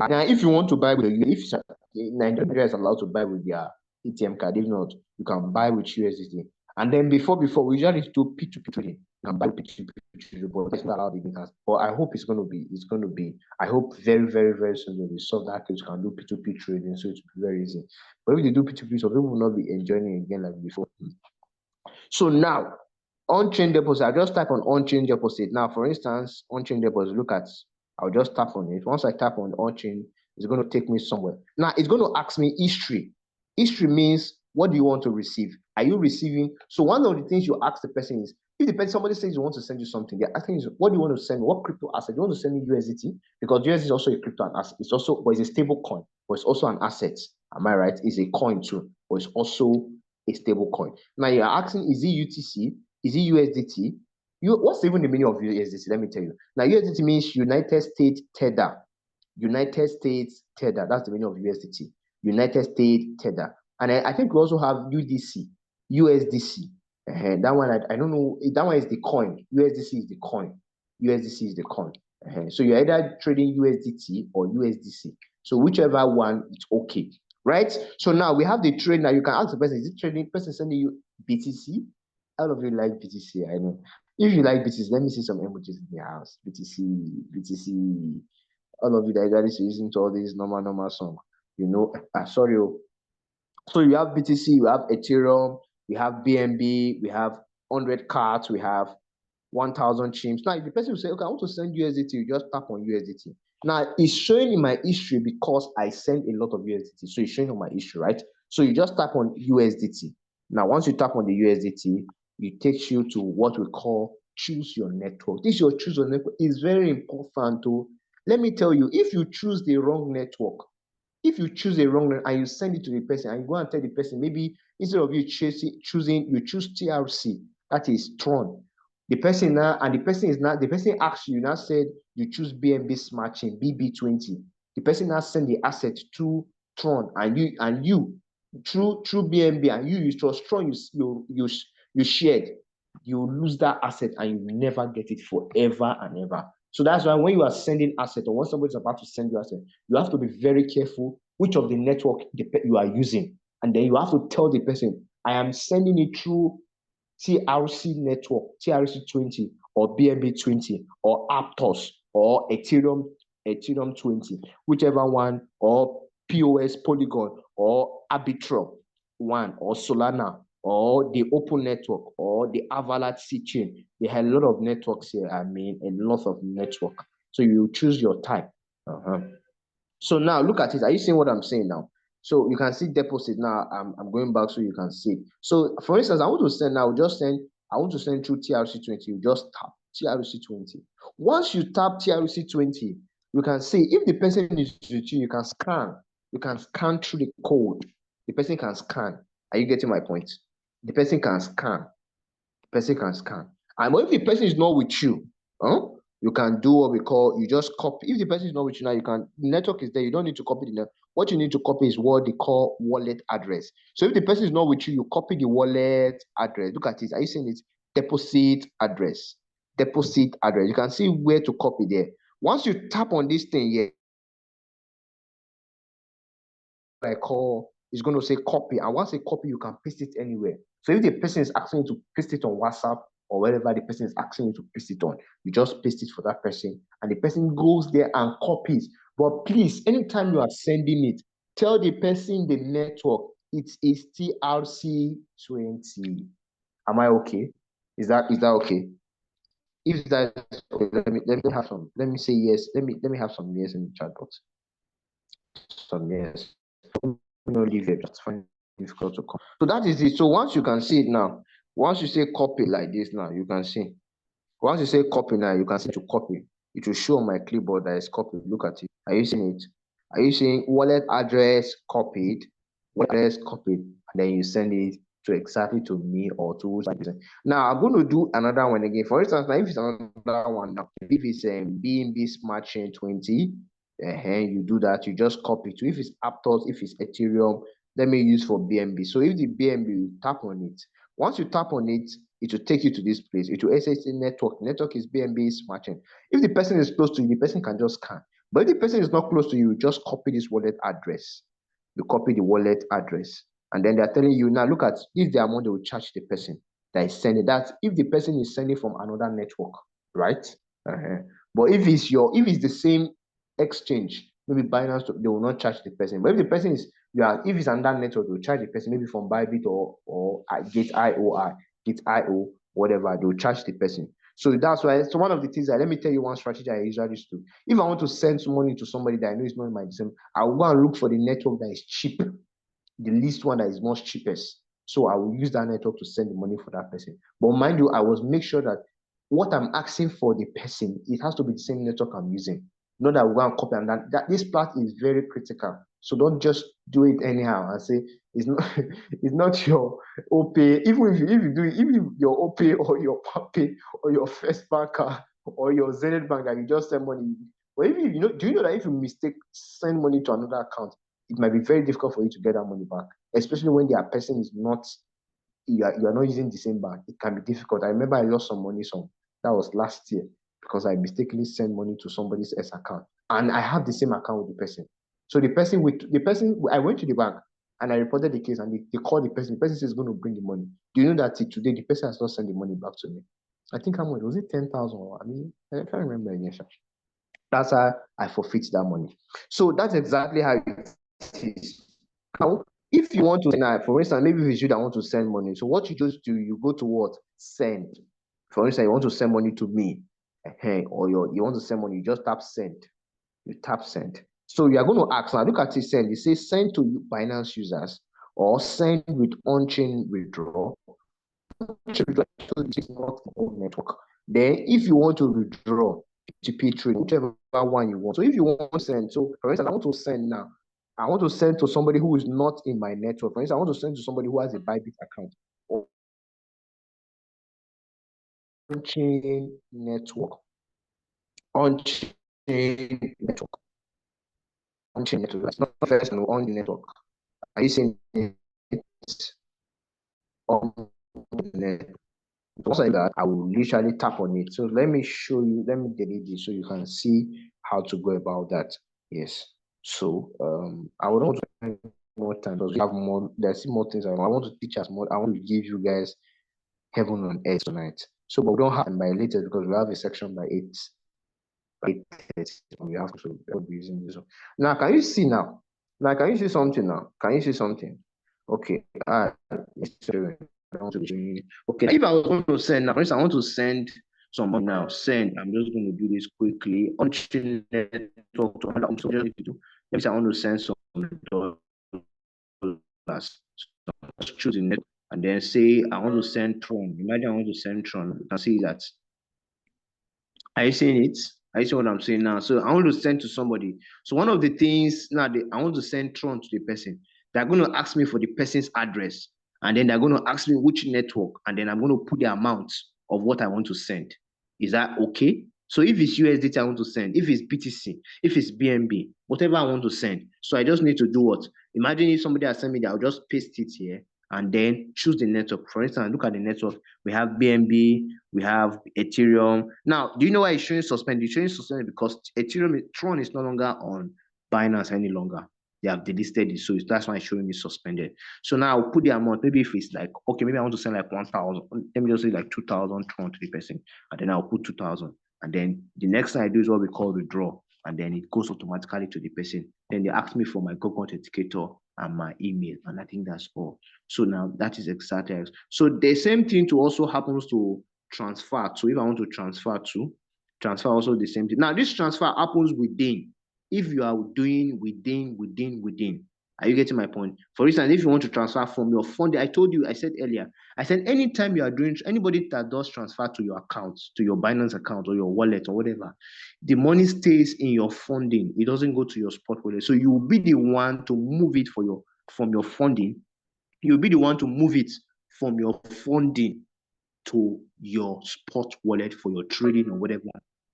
Now, if you want to buy with if Nigeria is allowed to buy with their ATM card, if not, you can buy with USDT. And then before we usually do P2P trading. You can buy P2P trading, but it's not allowed in Binance. But I hope it's going to be. I hope very, very, very soon they will solve that case. You can do P2P trading, so it will be very easy. But if they do P2P, so people will not be enjoying it again like before. So now, on-chain deposit, I just type on on-chain deposit. Now, for instance, on-chain deposit, look at, I'll just tap on it. Once I tap on on-chain, it's going to take me somewhere. Now, it's going to ask me history. History means, what do you want to receive? Are you receiving? So one of the things you ask the person is, if the person, somebody says you want to send you something, they're asking you, what do you want to send? What crypto asset? You want to send me USDT? Because USDT is also a crypto asset. It's also, but it's a stable coin, but it's also an asset. Am I right? It's a coin too, but it's also a stable coin. Now you're asking, is it UTC? Is it USDT? What's even the meaning of USDT? Let me tell you. Now USDT means United States Tether. United States Tether. That's the meaning of USDT. United States Tether. And I think we also have USDC. That one, I don't know. That one is the coin. USDC is the coin. USDC is the coin. So you're either trading USDT or USDC. So whichever one, it's okay. Right? So now we have the trade. Now you can ask the person, is it trading? Person sending you BTC? All of you like BTC, I know. If you like BTC, let me see some emojis in the house. BTC. All of you that are listening to all these normal song. You know, sorry. So you have BTC, you have Ethereum, we have BNB, we have 100 cards, we have 1,000 chimps. Now, if the person will say, okay, I want to send USDT, you just tap on USDT. Now, it's showing in my history because I send a lot of USDT. So it's showing on my history, right? So you just tap on USDT. Now, once you tap on the USDT, it takes you to what we call choose your network. This your choose your network is very important too. Let me tell you, if you choose the wrong network, if you choose a wrong and you send it to the person and you go and tell the person, maybe instead of you choosing, you choose TRC, that is Tron. The person now, and the person asks you, now said you choose BNB Smart Chain, BB20. The person now send the asset to Tron and you through BNB and you trust Tron, you shared, you lose that asset and you never get it forever and ever. So that's why when you are sending asset or when somebody's about to send you asset, you have to be very careful which of the network you are using. And then you have to tell the person, I am sending it through TRC network, TRC20 or BNB20 or Aptos or Ethereum 20, whichever one, or POS Polygon or Arbitrum 1 or Solana or the Open Network or the Avalanche chain. There are a lot of networks here. I mean, a lot of network. So you choose your type. So now look at it. Are you seeing what I'm saying now? So you can see deposit now. I'm going back so you can see. So for instance, I want to send now. I want to send through TRC20. You just tap TRC20. Once you tap TRC20, you can see if the person is with you, you can scan. You can scan through the code. The person can scan. Are you getting my point? The person can scan. The person can scan. And if the person is not with you, you can do what we call, you just copy. If the person is not with you now, the network is there. You don't need to copy the network. what you need to copy is what they call wallet address. So if the person is not with you, you copy the wallet address. Look at it. Are you seeing it? Deposit address. Deposit address. You can see where to copy there. Once you tap on this thing here, I call is going to say copy, and once a copy, you can paste it anywhere. So if the person is asking you to paste it on WhatsApp or wherever the person is asking you to paste it on, you just paste it for that person, and the person goes there and copies. But please, anytime you are sending it, tell the person the network it is 𝗕𝗲𝗳𝗃20. Am I okay? Is that okay? If that is okay, let me have some. Let me say yes. Let me have some yes in the chat box. Some yes. No, leave it. That's fine. Difficult to come. So that is it. So once you can see it now, once you say copy like this now, you can see. Once you say copy now, you can see to copy. It will show on my clipboard that is copied. Look at it. Are you seeing it? Are you seeing wallet address copied? Wallet address copied, and then you send it to exactly to me or to now. I'm going to do another one again. For instance, now if it's another one now, if it's BNB Smart Chain 20. You do that, you just copy to. If it's Aptos, if it's Ethereum, let me use for BNB. So if the BNB, you tap on it. Once you tap on it, it will take you to this place. It will say network. Network is BNB Smart Chain. If the person is close to you, the person can just scan. But if the person is not close to you, just copy this wallet address. You copy the wallet address, and then they're telling you now. Look at this, the amount they will charge the person that is sending. That's if the person is sending from another network, right? But if it's the same exchange, maybe Binance, they will not charge the person. But if the person is if it's another network, they'll charge the person maybe from Bybit or Gate.io, whatever, they'll charge the person. So that's why. So one of the things that, let me tell you one strategy I usually do. If I want to send some money to somebody that I know is not in my system, I will go and look for the network that is cheap, the least one that is most cheapest. So I will use that network to send the money for that person. But mind you, I will make sure that what I'm asking for the person, it has to be the same network I'm using. Not that we go and copy, and that this part is very critical. So don't just do it anyhow and say it's not your OP. Even if you do it, even if your OP or your PAPE or your First Banker or your Zenith Bank that you just send money. But if do you know that if you send money to another account, it might be very difficult for you to get that money back, especially when the person is not, you are not using the same bank. It can be difficult. I remember I lost some money, that was last year, because I mistakenly sent money to somebody's account, and I have the same account with the person. So the person, I went to the bank and I reported the case, and they called the person. The person says going to bring the money. Do you know that today the person has not sent the money back to me? I think how much was it? 10,000. I mean, I can't remember again. That's how I forfeit that money. So that's exactly how it is. Now, if you want to, for instance, maybe if it's you that want to send money, so what you just do, you go to what? Send. For instance, you want to send money to me, or you want to send money, you just tap send. You tap send. So you are going to ask now, look at it, send. You say send to Binance users or send with on-chain withdraw. Is not network. Then if you want to withdraw to P3, whichever one you want. So if you want to send, so for instance, I want to send now. I want to send to somebody who is not in my network. For instance, I want to send to somebody who has a Bybit account or on-chain network. On-chain network. On-chain network. That's not first on the network. Are you seeing it on the network? Once like that, I will literally tap on it. So let me show you, let me delete this so you can see how to go about that. Yes. So I would want to spend more time because we have more, there's more things I want to teach us more. I want to give you guys heaven on earth tonight. So but we don't have by latest because we have a section by 8:30. We have to be using this one. Now can you see now? Now can you see something now? Can you see something? Okay. Okay, if I was going to send now, for instance, I want to send someone now. Send. I'm just going to do this quickly. On-chain network to another. So let I want to send some dollars. So choosing it and then say I want to send Tron. Imagine I want to send Tron. You can see that. Are you seeing it? Are you seeing what I'm saying now? So I want to send to somebody. So one of the things now, I want to send Tron to the person. They're going to ask me for the person's address. And then they're going to ask me which network. And then I'm going to put the amount of what I want to send. Is that okay? So if it's USDT I want to send, if it's BTC, if it's BNB, whatever I want to send. So I just need to do what? Imagine if somebody has sent me that, I'll just paste it here and then choose the network. For instance, look at the network. We have BNB, we have Ethereum. Now, do you know why it's showing suspended? It's showing suspended because Tron is no longer on Binance any longer. They have delisted it, so that's why it's showing me suspended. So now I'll put the amount. Maybe if it's like, okay, maybe I want to send like 1,000. Let me just say like 2,000 Tron to the person, and then I'll put 2,000. And then the next thing I do is what we call withdraw, and then it goes automatically to the person. Then they ask me for my Google Authenticator and my email, and I think that's all. So now that is exactly. So the same thing to also happens to transfer. So if I want to transfer also the same thing. Now this transfer happens within. If you are doing within. Are you getting my point? For instance, if you want to transfer from your fund, I said earlier, I said anytime you are doing, anybody that does transfer to your account, to your Binance account or your wallet or whatever, the money stays in your funding. It doesn't go to your spot wallet. So you will be the one to move it from your funding. You'll be the one to move it from your funding to your spot wallet for your trading or whatever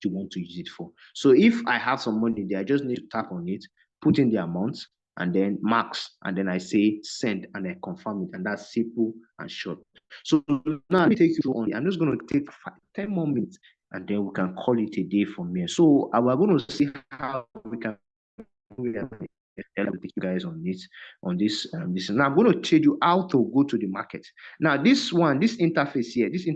you want to use it for. So if I have some money there, I just need to tap on it, put in the amount, and then max, and then I say send, and I confirm it, and that's simple and short. So now let me take you on. I'm just going to take 10 more minutes, and then we can call it a day from here. So we're going to see how we can take you guys on this. Now I'm going to tell you how to go to the market. Now this interface here, it's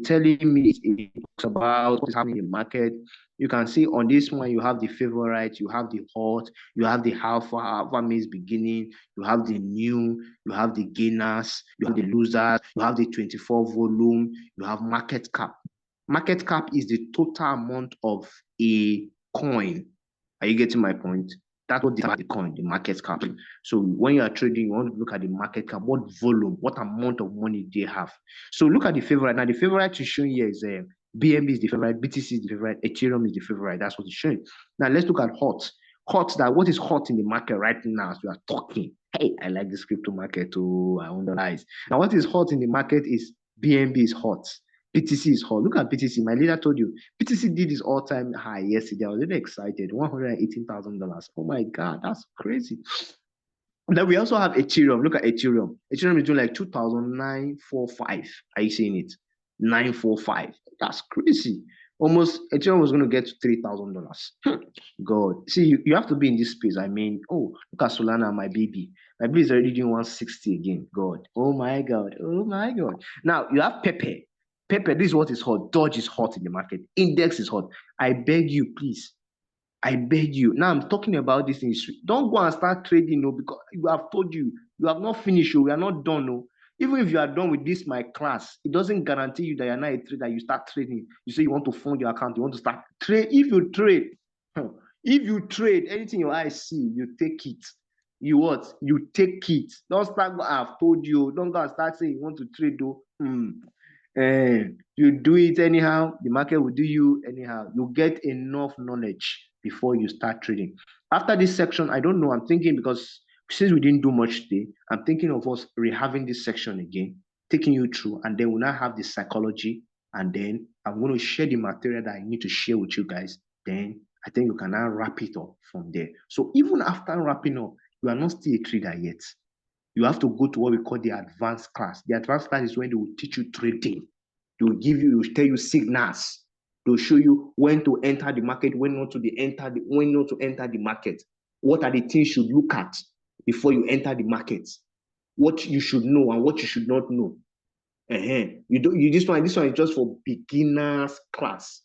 telling me it talks about what's happening in the market. You can see on this one, you have the favorite, you have the hot, you have the alpha means beginning, you have the new, you have the gainers, you have the losers, you have the 24 volume, you have market cap. Market cap is the total amount of a coin. Are you getting my point? That's what the coin, the market cap. So when you are trading, you want to look at the market cap, what volume, what amount of money they have. So look at the favorite. Now the favorite is showing here is BNB is the favorite, BTC is the favorite, Ethereum is the favorite. That's what it's showing. Now let's look at hot. What is hot in the market right now as we are talking? Hey, I like this crypto market too. I wonder why. Now what is hot in the market is BNB is hot. BTC is hot. Look at BTC. My leader told you BTC did his all-time high yesterday. I was really excited. $118,000. Oh my God, that's crazy. Then we also have Ethereum. Look at Ethereum. Ethereum is doing like 2,945. Are you seeing it? 945. That's crazy. Almost Ethereum was going to get to $3,000. God, see, you have to be in this space. I mean, oh, look at Solana, my baby. My baby is already doing 160 again. God, oh my God, oh my God. Now you have 𝗕𝗶. 𝗕𝗶, this is what is hot. Doge is hot in the market. Index is hot. I beg you, please. I beg you. Now I'm talking about this industry. Don't go and start trading, no, because you have told you have not finished. We are not done, no. Even if you are done with this, my class, it doesn't guarantee you that you're not a trader. You start trading. You say you want to fund your account. You want to start trade. If you trade, anything your eyes see, you take it. You what? You take it. Don't start. I've told you. Don't go and start saying you want to trade, though. You do it anyhow, the market will do you anyhow. You get enough knowledge before you start trading. After this section, I don't know, I'm thinking, because since we didn't do much today, I'm thinking of us rehaving this section again, taking you through, and then we'll now have the psychology, and then I'm going to share the material that I need to share with you guys. Then I think you can now wrap it up from there. So even after wrapping up, you are not still a trader yet. You have to go to what we call the advanced class. The advanced class is when they will teach you trading. They will tell you signals. They'll show you when to enter the market, when not to enter the market. What are the things you should look at before you enter the market? What you should know and what you should not know. This one is just for beginners class.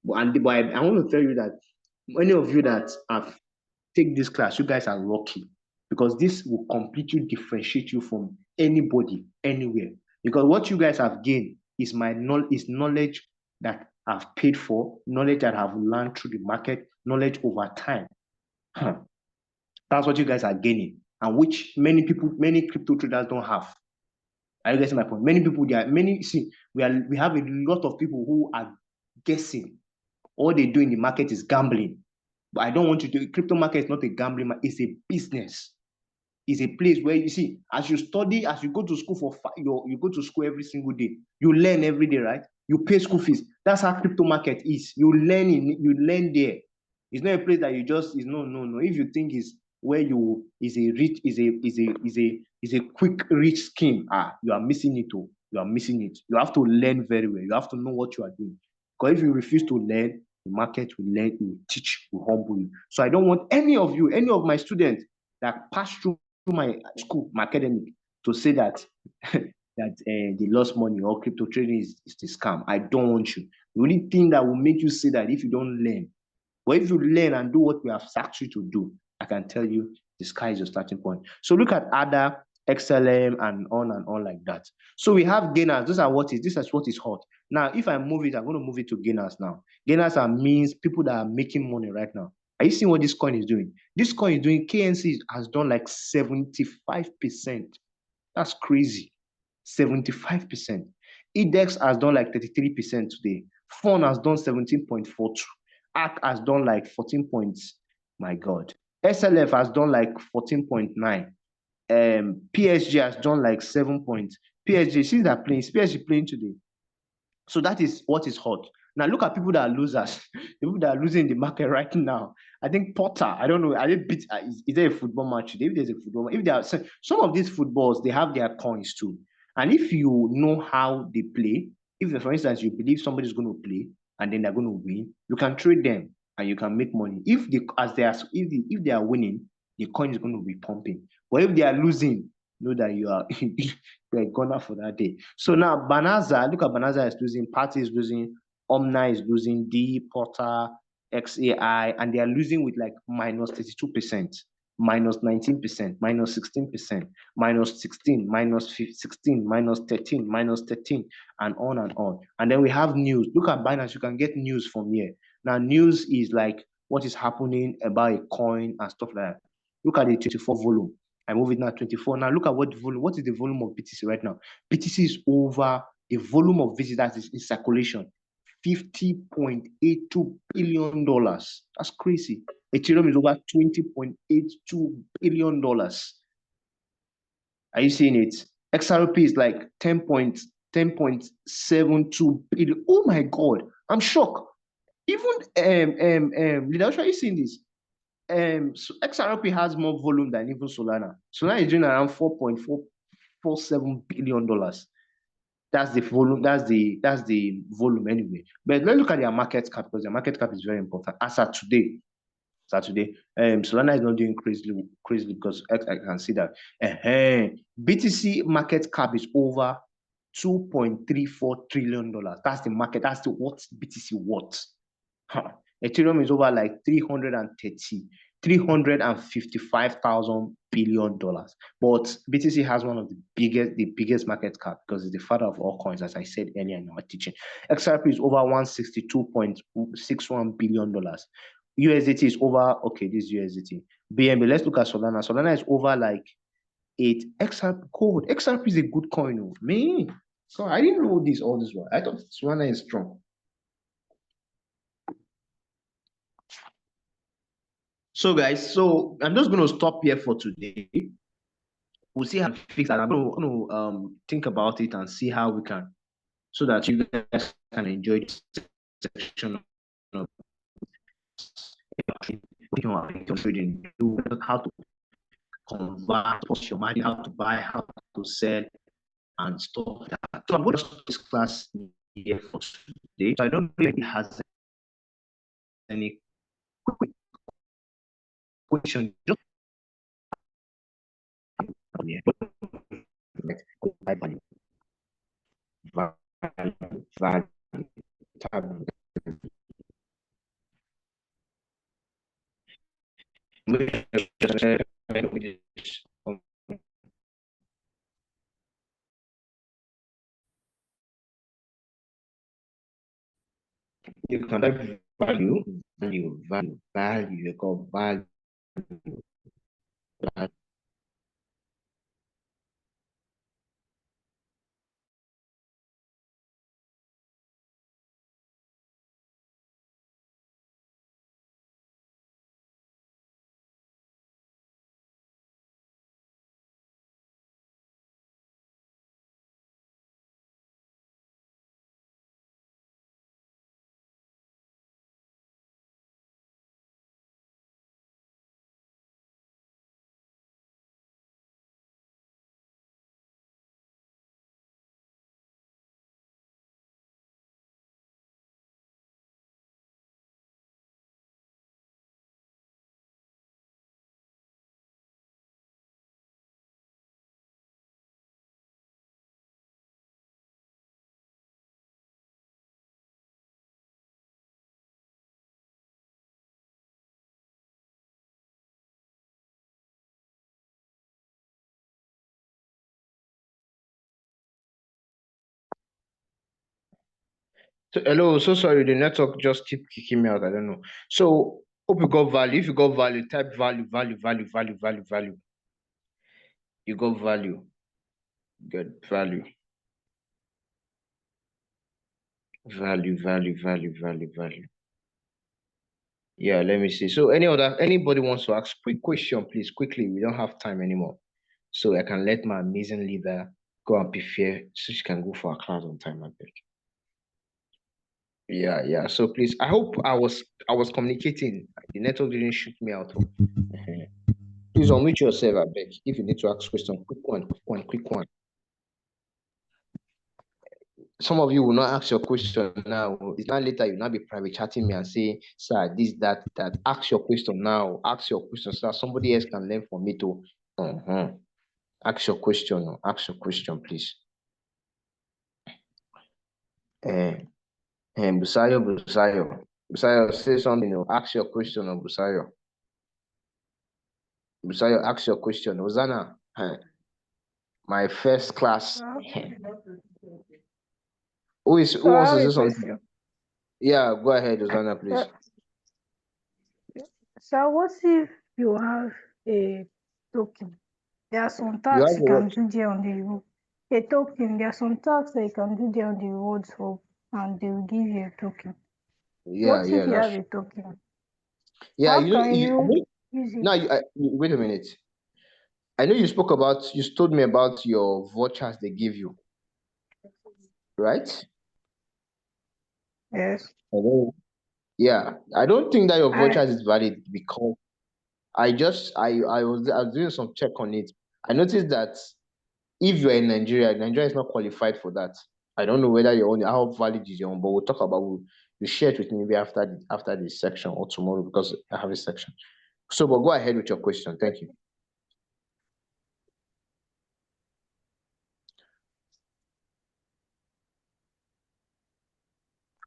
But I want to tell you that many of you that have taken this class, you guys are lucky, because this will completely differentiate you from anybody, anywhere. Because what you guys have gained is knowledge that I've paid for, knowledge that I've learned through the market, knowledge over time. That's what you guys are gaining, and which many crypto traders don't have. Are you getting my point? We have a lot of people who are guessing. All they do in the market is gambling. But I don't want you to. Crypto market is not a gambling market, it's a business. It's a place where you see, as you study, as you go to school you go to school every single day. You learn every day, right? You pay school fees. That's how crypto market is. You learn there. It's not a place that you just is no. If you think is where you is a quick rich scheme, you are missing it. You are missing it. You have to learn very well. You have to know what you are doing. Because if you refuse to learn, the market will learn, will teach, will humble you. So I don't want any of you, any of my students that pass through my school, my academic, to say that they lost money or crypto trading is a scam. I don't want you. The only thing that will make you say that if you don't learn. But if you learn and do what we have asked you to do, I can tell you the sky is your starting point. So look at other XLM and on like that. So we have gainers. This is what is hot. Now, if I move it, I'm going to move it to gainers now. Gainers means people that are making money right now. Are you seeing what this coin is doing? This coin is doing, KNC has done like 75%. That's crazy. 75%. IDEX has done like 33% today. FON has done 17.42. ARC has done like 14 points. My God. SLF has done like 14.9. PSG has done like 7 points. PSG, since they're playing, PSG playing today. So that is what is hot. Now look at people that are losers. The people that are losing the market right now. I think Potter, I don't know, is there a football match today? If there's a football match, if there are some of these footballs, they have their coins too. And if you know how they play, if for instance you believe somebody's going to play and then they're going to win, you can trade them and you can make money. If they are winning, the coin is going to be pumping. But if they are losing, know that you are you're a gunner for that day. So now Banaza, look at Banaza is losing, Party is losing, Omna is losing, D, Porter, XAI, and they are losing with like minus 32%, minus 19%, minus 16%, minus 16, minus 16, minus 13, minus 13, and on and on. And then we have news. Look at Binance, you can get news from here. Now, news is like what is happening about a coin and stuff like that. Look at the 24 volume. I move it now 24. Now look at what is the volume of BTC right now? BTC is over the volume of visitors is in circulation, $50.82 billion. That's crazy. Ethereum is over $20.82 billion. Are you seeing it? XRP is like 10.72 billion. Oh my God, I'm shocked. Even Leader, are you seeing this? So XRP has more volume than even Solana. Solana is doing around $4.447 billion. That's the volume. That's the volume anyway. But let's look at their market cap because their market cap is very important. As of today, Solana is not doing crazily because I can see that. BTC market cap is over $2.34 trillion. That's the market. That's what BTC worth. Ethereum is over like 355,000 billion dollars. But BTC has one of the biggest market cap because it's the father of all coins, as I said earlier in our teaching. XRP is over $162.61 billion. USDT is over, okay, this is USDT. BNB, let's look at Solana. Solana is over like 8. XRP is a good coin, man. So I didn't know all this one. I thought Solana is strong. So guys, so I'm just going to stop here for today. We'll see how to fix that. I'm going to think about it and see how we can, so that you guys can enjoy this section of trading, how to convert, what's your money, how to buy, how to sell, and stuff like that. So I'm going to stop this class here for today. So I don't know if it has any question. Just value. You can type value. You call value. So, hello, so sorry, the network just keep kicking me out. I don't know. So, hope you got value. If you got value, type value. You got value. Good value. Value. Yeah, let me see. So, anybody wants to ask quick question, please, quickly. We don't have time anymore. So I can let my amazing leader go and prepare so she can go for a class on time, I beg. Yeah. So please, I hope I was communicating. The network didn't shoot me out. Please unmute yourself, I beg. If you need to ask question, quick one. Some of you will not ask your question now. It's not later you will not be private chatting me and say, sir, this, that. Ask your question now. Ask your question so that somebody else can learn from me too. Ask your question. Ask your question, please. Busayo, say something. Ask your question, Busayo. Busayo, ask your question. Ozana, my first class. Who wants to say something? Yeah, go ahead, Ozana, please. So what if you have a token? There are some tasks you can do there on the road. A token, there are some tasks that you can do there on the roads for, and they will give you a token. What if you have a token? Yeah, how can you use it? Now, wait a minute. I know you told me about your vouchers they give you, right? Yes. Yeah, I don't think that your vouchers is valid because I was doing some check on it. I noticed that if you're in Nigeria is not qualified for that. I don't know whether how valid is your own, but we'll talk about you share it with me maybe after this section or tomorrow because I have a section. So, but go ahead with your question. Thank you.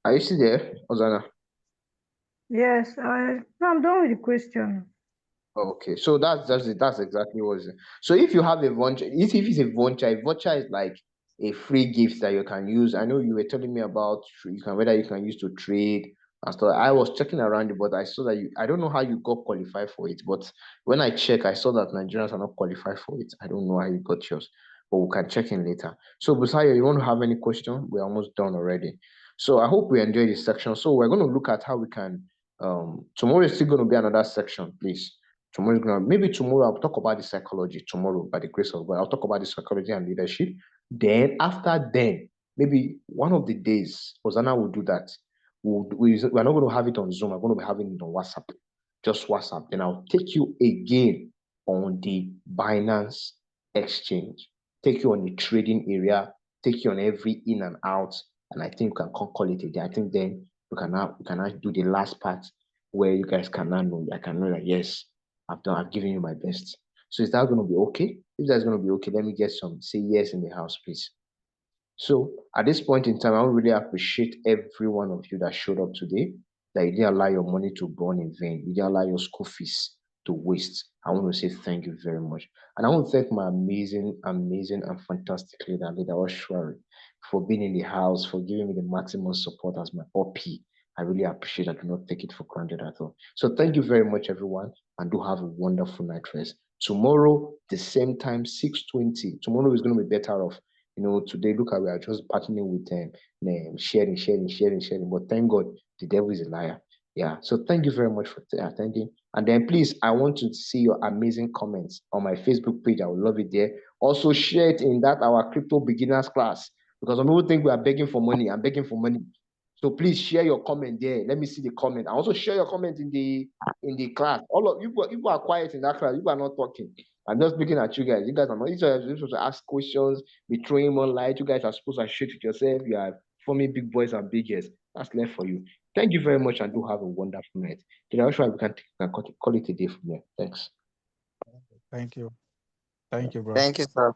Are you still there, Ozana? Yes, I'm done with the question. Okay, so that's exactly what it is. So if you have a voucher, if it's a voucher is like a free gift that you can use. I know you were telling me about whether you can use to trade and stuff. I was checking around it, but I saw that I don't know how you got qualified for it. But when I check, I saw that Nigerians are not qualified for it. I don't know how you got yours, but we can check in later. So Busayo, you want to have any question? We're almost done already. So I hope we enjoy this section. So we're going to look at how we can. Tomorrow is still going to be another section, please. Maybe tomorrow I'll talk about the psychology. Tomorrow, by the grace of God, I'll talk about the psychology and leadership. Then after maybe one of the days, Hosanna will do that. We're not going to have it on Zoom. I'm going to be having it on WhatsApp, just WhatsApp. Then I'll take you again on the Binance exchange, take you on the trading area, take you on every in and out, and I think we can call it a day. I think then we can now do the last part where you guys can now know. I can know that yes, I've given you my best. So is that going to be okay? If that's going to be okay, let me get say yes in the house, please. So at this point in time, I would really appreciate every one of you that showed up today, that you didn't allow your money to burn in vain. You didn't allow your school fees to waste. I want to say thank you very much. And I want to thank my amazing and fantastic leader 𝗕𝗶𝗊, for being in the house, for giving me the maximum support as my OP. I really appreciate it. I do not take it for granted at all. So thank you very much, everyone, and do have a wonderful night rest. Tomorrow, the same time, 6:20. Tomorrow is going to be better off. Today, look at we are just partnering with them, sharing. But thank God, the devil is a liar. Yeah. So thank you very much for attending. And then please, I want to see your amazing comments on my Facebook page. I would love it there. Also share it in our crypto beginners class, because some people think we are begging for money. I'm begging for money. So please share your comment there. Let me see the comment. And also share your comment in the class. All of you are quiet in that class. You are not talking. I'm just looking at you guys. You guys are not. You're supposed to ask questions, be throwing more light. You guys are supposed to shoot with yourself. You are forming big boys and big girls. That's left for you. Thank you very much, and do have a wonderful night. I'm sure we can call it a day from here. Thanks. Thank you. Thank you, bro. Thank you, sir.